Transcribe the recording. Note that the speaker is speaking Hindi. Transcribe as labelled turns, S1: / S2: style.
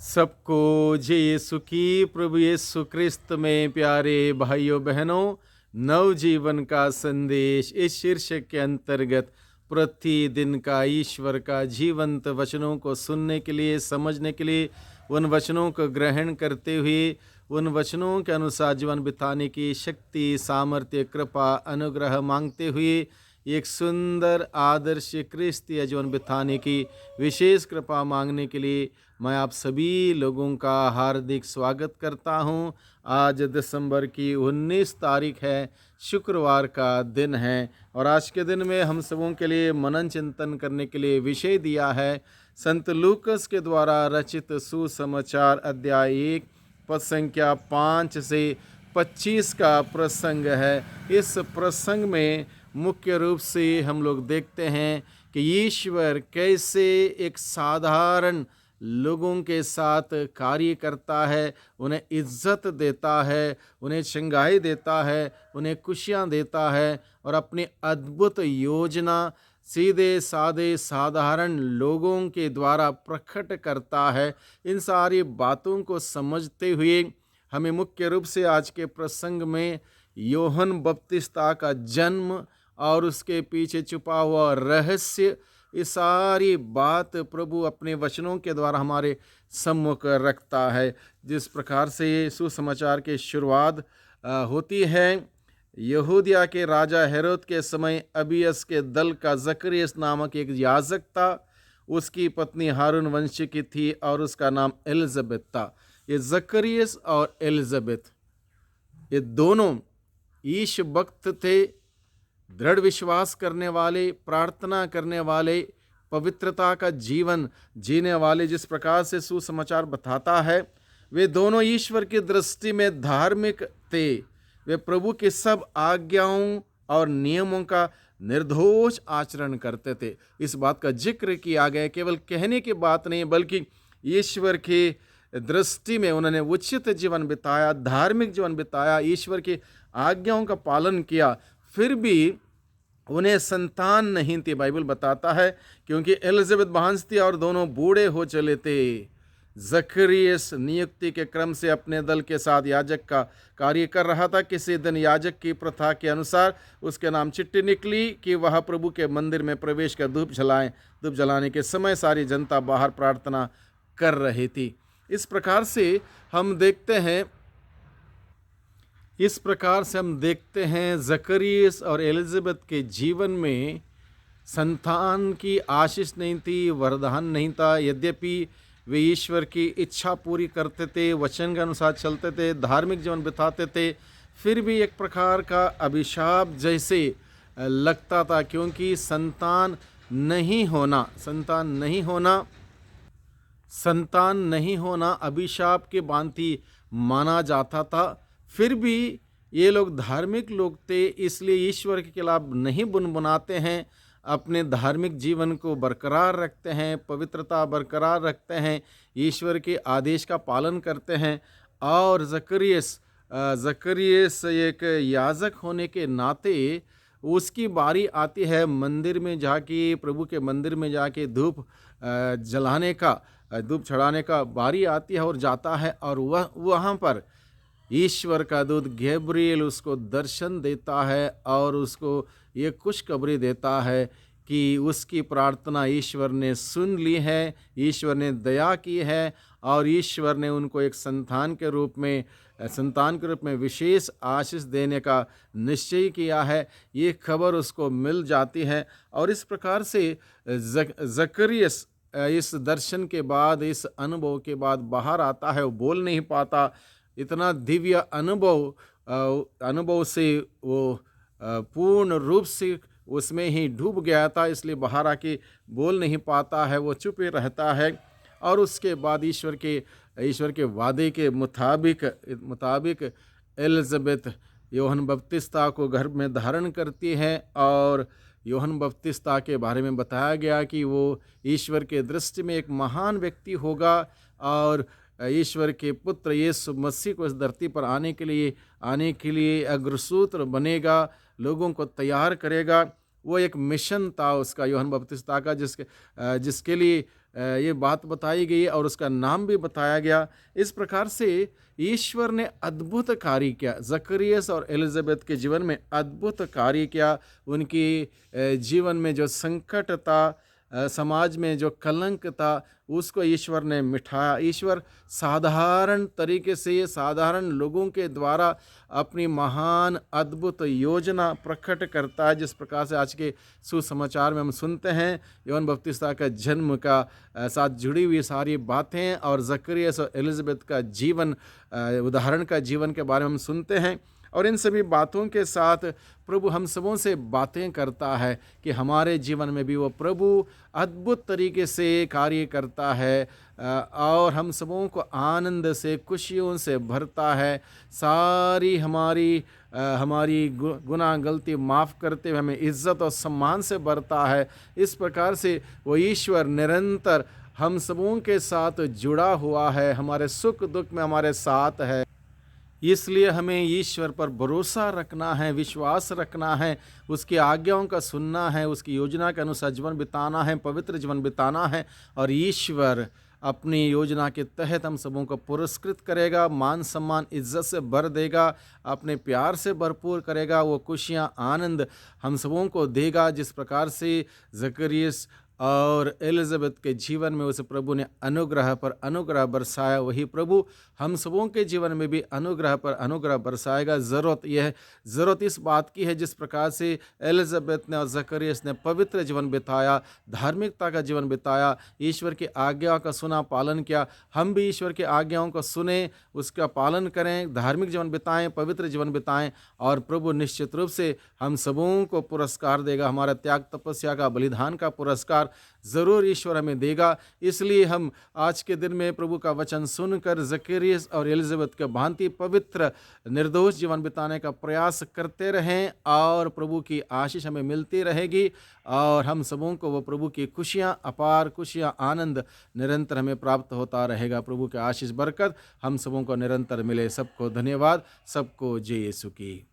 S1: सबको जय यीशु की। प्रभु यीशु क्रिस्त में प्यारे भाइयों बहनों, नवजीवन का संदेश इस शीर्षक के अंतर्गत प्रतिदिन का ईश्वर का जीवंत वचनों को सुनने के लिए, समझने के लिए, उन वचनों को ग्रहण करते हुए उन वचनों के अनुसार जीवन बिताने की शक्ति, सामर्थ्य, कृपा, अनुग्रह मांगते हुए एक सुंदर आदर्श क्रिस्तीय जीवन बिताने की विशेष कृपा मांगने के लिए मैं आप सभी लोगों का हार्दिक स्वागत करता हूं। आज दिसंबर की 19 तारीख है, शुक्रवार का दिन है और आज के दिन में हम सबों के लिए मनन चिंतन करने के लिए विषय दिया है संत लूकस के द्वारा रचित सुसमाचार अध्याय 1 पद संख्या 5 से 25 का प्रसंग है। इस प्रसंग में मुख्य रूप से हम लोग देखते हैं कि ईश्वर कैसे एक साधारण लोगों के साथ कार्य करता है, उन्हें इज्जत देता है, उन्हें शंगाई देता है, उन्हें खुशियाँ देता है और अपनी अद्भुत योजना सीधे साधे साधारण लोगों के द्वारा प्रकट करता है। इन सारी बातों को समझते हुए हमें मुख्य रूप से आज के प्रसंग में यूहन्ना बपतिस्ता का जन्म और उसके पीछे छुपा हुआ रहस्य, ये सारी बात प्रभु अपने वचनों के द्वारा हमारे सम्मुख रखता है। जिस प्रकार से सुसमाचार की शुरुआत होती है, यहूदिया के राजा हेरोद के समय अबियस के दल का जकरियस नामक एक याजक था। उसकी पत्नी हारून वंश की थी और उसका नाम एलिजबेथ था। ये जकरियस और एलिजबेथ ये दोनों ईश भक्त थे, दृढ़ विश्वास करने वाले, प्रार्थना करने वाले, पवित्रता का जीवन जीने वाले। जिस प्रकार से सुसमाचार बताता है, वे दोनों ईश्वर की दृष्टि में धार्मिक थे। वे प्रभु के सब आज्ञाओं और नियमों का निर्दोष आचरण करते थे। इस बात का जिक्र किया गया, केवल कहने की बात नहीं बल्कि ईश्वर की दृष्टि में उन्होंने उचित जीवन बिताया, धार्मिक जीवन बिताया, ईश्वर की आज्ञाओं का पालन किया। फिर भी उन्हें संतान नहीं थी। बाइबल बताता है क्योंकि एलिजबेथ बांझ थी और दोनों बूढ़े हो चले थे। जकरियस नियुक्ति के क्रम से अपने दल के साथ याजक का कार्य कर रहा था। किसी दिन याजक की प्रथा के अनुसार उसके नाम चिट्ठी निकली कि वह प्रभु के मंदिर में प्रवेश कर धूप जलाएं। धूप जलाने के समय सारी जनता बाहर प्रार्थना कर रही थी। इस प्रकार से हम देखते हैं जकरियस और एलिजबेथ के जीवन में संतान की आशीष नहीं थी, वरदान नहीं था। यद्यपि वे ईश्वर की इच्छा पूरी करते थे, वचन के अनुसार चलते थे, धार्मिक जीवन बिताते थे, फिर भी एक प्रकार का अभिशाप जैसे लगता था, क्योंकि संतान नहीं होना अभिशाप के भांति माना जाता था। फिर भी ये लोग धार्मिक लोग थे, इसलिए ईश्वर के खिलाफ नहीं बुनबुनाते हैं, अपने धार्मिक जीवन को बरकरार रखते हैं, पवित्रता बरकरार रखते हैं, ईश्वर के आदेश का पालन करते हैं। और जकरियस एक याजक होने के नाते उसकी बारी आती है मंदिर में जाके, प्रभु के मंदिर में जाके धूप चढ़ाने का बारी आती है और जाता है। और वहाँ पर ईश्वर का दूत गैब्रिएल उसको दर्शन देता है और उसको ये खुशखबरी देता है कि उसकी प्रार्थना ईश्वर ने सुन ली है, ईश्वर ने दया की है और ईश्वर ने उनको एक संतान के रूप में विशेष आशीष देने का निश्चय किया है। ये खबर उसको मिल जाती है और इस प्रकार से जकरियस इस दर्शन के बाद, इस अनुभव के बाद बाहर आता है। वो बोल नहीं पाता, इतना दिव्य अनुभव से वो पूर्ण रूप से उसमें ही डूब गया था, इसलिए बाहर आके बोल नहीं पाता है, वो चुप रहता है। और उसके बाद ईश्वर के वादे के मुताबिक एलिजबेथ यूहन्ना बपतिस्ता को गर्भ में धारण करती है और यूहन्ना बपतिस्ता के बारे में बताया गया कि वो ईश्वर के दृष्टि में एक महान व्यक्ति होगा और ईश्वर के पुत्र यीशु मसीह को इस धरती पर आने के लिए अग्रसूत्र बनेगा, लोगों को तैयार करेगा। वो एक मिशन था उसका, यूहन्ना बपतिस्ता का, जिसके लिए ये बात बताई गई और उसका नाम भी बताया गया। इस प्रकार से ईश्वर ने अद्भुत कार्य किया, जकरियस और एलिजाबेथ के जीवन में अद्भुत कार्य किया। उनकी जीवन में जो संकट था, समाज में जो कलंक था, उसको ईश्वर ने मिटाया। ईश्वर साधारण तरीके से साधारण लोगों के द्वारा अपनी महान अद्भुत योजना प्रकट करता है। जिस प्रकार से आज के सुसमाचार में हम सुनते हैं, यूहन्ना बपतिस्ता का जन्म का साथ जुड़ी हुई सारी बातें और जकरियस और एलिजाबेथ का जीवन, उदाहरण का जीवन के बारे में हम सुनते हैं। और इन सभी बातों के साथ प्रभु हम सबों से बातें करता है कि हमारे जीवन में भी वो प्रभु अद्भुत तरीके से कार्य करता है और हम सबों को आनंद से, खुशियों से भरता है। सारी हमारी गुनाह गलती माफ़ करते हुए हमें इज़्ज़त और सम्मान से भरता है। इस प्रकार से वो ईश्वर निरंतर हम सबों के साथ जुड़ा हुआ है, हमारे सुख दुख में हमारे साथ है। इसलिए हमें ईश्वर पर भरोसा रखना है, विश्वास रखना है, उसकी आज्ञाओं का सुनना है, उसकी योजना के अनुसार जीवन बिताना है, पवित्र जीवन बिताना है। और ईश्वर अपनी योजना के तहत हम सबों को पुरस्कृत करेगा, मान सम्मान इज्जत से भर देगा, अपने प्यार से भरपूर करेगा। वो खुशियाँ आनंद हम सबों को देगा। जिस प्रकार से जकरियस और एलिजाबेथ के जीवन में उस प्रभु ने अनुग्रह पर अनुग्रह बरसाया, वही प्रभु हम सबों के जीवन में भी अनुग्रह पर अनुग्रह बरसाएगा। ज़रूरत इस बात की है, जिस प्रकार से एलिजाबेथ ने और जकरियस ने पवित्र जीवन बिताया, धार्मिकता का जीवन बिताया, ईश्वर की आज्ञा का सुना, पालन किया। हम भी ईश्वर की आज्ञाओं को सुने, उसका पालन करें, धार्मिक जीवन बिताएं, पवित्र जीवन बिताएं और प्रभु निश्चित रूप से हम सबों को पुरस्कार देगा। हमारा त्याग तपस्या का, बलिदान का पुरस्कार ज़रूर ईश्वर हमें देगा। इसलिए हम आज के दिन में प्रभु का वचन सुनकर जकरियस और एलिजाबेथ के भांति पवित्र निर्दोष जीवन बिताने का प्रयास करते रहें और प्रभु की आशीष हमें मिलती रहेगी और हम सबों को वो प्रभु की खुशियाँ, अपार खुशियाँ, आनंद निरंतर हमें प्राप्त होता रहेगा। प्रभु की आशीष बरकत हम सबों को निरंतर मिले। सबको धन्यवाद। सबको जय यीशु की।